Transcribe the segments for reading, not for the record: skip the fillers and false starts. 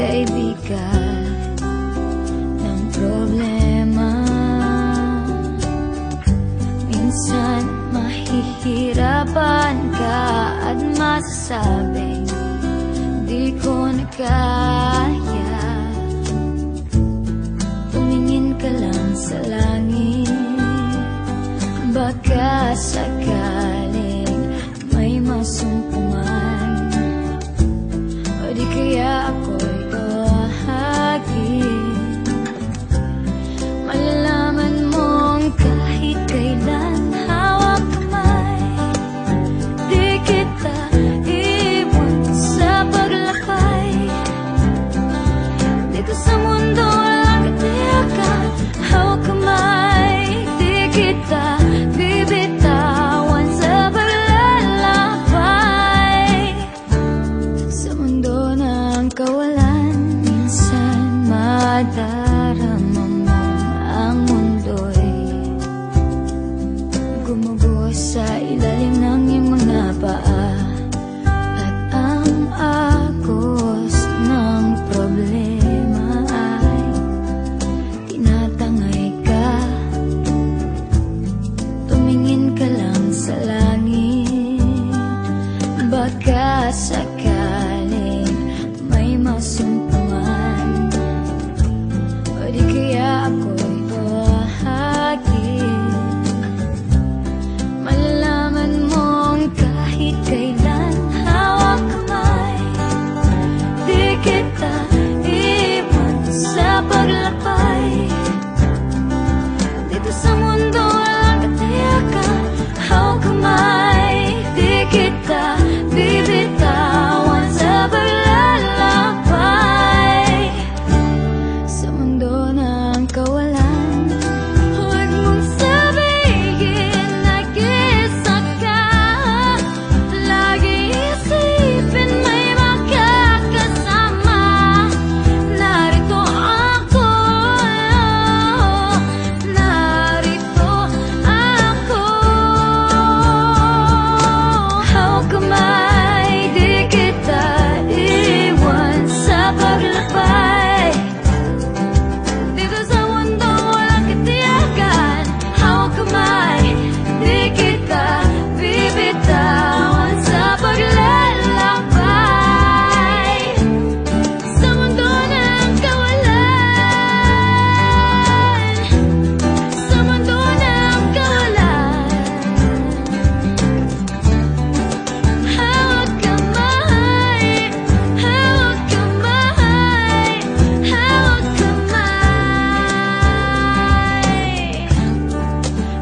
kaibigan ng problema. Minsan mahihirapan ka at masasabing di ko na kaya. Tumingin ka lang sa langit, baka sakaling may masumpungan, o di kaya ako'y bahagi. Malalaman mong kahit kailan hawak kamay, di kita iwan sa paglakbay. Dito sa mundo walang katiyakan, hawak kamay, di kita bibitawan sa paglalakbay. Sa mundo ng kawalan, minsan madarama mo ang mundo'y gumuguho sa ilalim ng iyong mga paa, at ang agos ng problema ay tinatangay ka. Tumingin ka lang sa langit, baka sakaling may masumpungan, o di kaya ako'y bahagi. Malalaman mong kahit kailan hawak kamay, di kita iwan sa paglakbay. Dito sa mundo walang katiyakan, hawak kamay, di kita bibitawan sa paglalakbay. Sa mundo ng kawalan, huwag mong sabihin nag-isa ka. Lagi isipin may makakasama. Narito ako, narito ako. Hawak kamay, di kita iwan sa paglakbay. Dito sa mundo walang katiyakan, hawak kamay, di kita bibitawan sa paglalakbay. Sa mundo ng kawalan, sa mundo ng kawalan, hawak kamay, hawak kamay, hawak kamay.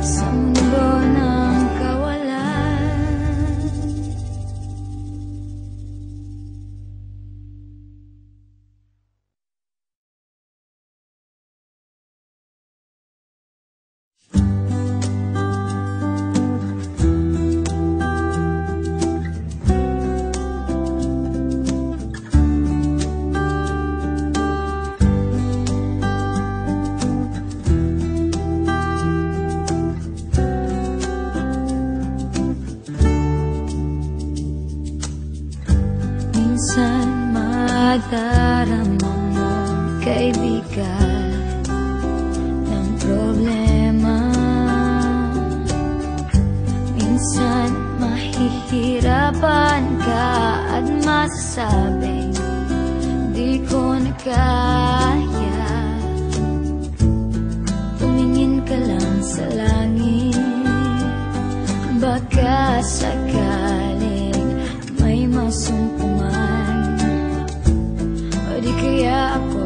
Sa mundo ng kawalan. Minsan madarama mo, kaibigan ng problema. Minsan mahihirapan ka at masasabing di ko na kaya. Tumingin ka lang sa langit, baka sakaling may masumpungan, o di kaya ako